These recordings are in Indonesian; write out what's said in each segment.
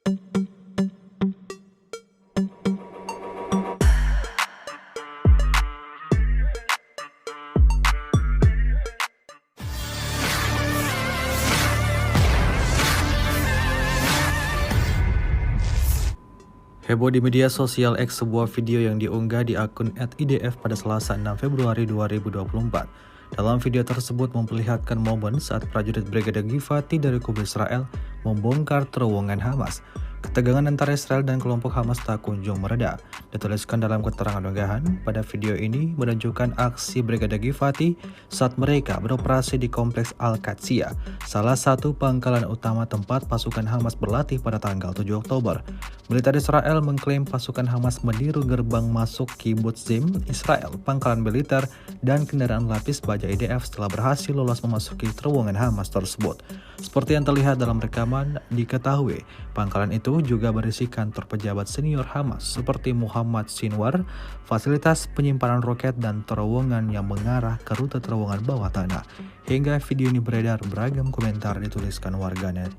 Heboh di media sosial X sebuah video yang diunggah di akun @idf pada Selasa 6 Februari 2024. Dalam video tersebut memperlihatkan momen saat prajurit Brigade Givati dari kubu Israel membongkar terowongan Hamas. Ketegangan antara Israel dan kelompok Hamas tak kunjung mereda. Dituliskan dalam keterangan unggahan, pada video ini menunjukkan aksi Brigade Givati saat mereka beroperasi di kompleks Al-Qadsiyah, salah satu pangkalan utama tempat pasukan Hamas berlatih pada tanggal 7 Oktober. Militer Israel mengklaim pasukan Hamas meniru gerbang masuk Kibbutz Zim, Israel, pangkalan militer, dan kendaraan lapis baja IDF setelah berhasil lolos memasuki terowongan Hamas tersebut. Seperti yang terlihat dalam rekaman, diketahui pangkalan itu juga berisi kantor pejabat senior Hamas seperti Muhammad Sinwar, fasilitas penyimpanan roket, dan terowongan yang mengarah ke rute terowongan bawah tanah. Hingga video ini beredar, beragam komentar dituliskan warganet.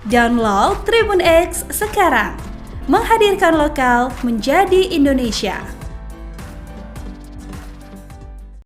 Download Tribun X sekarang, menghadirkan lokal menjadi Indonesia.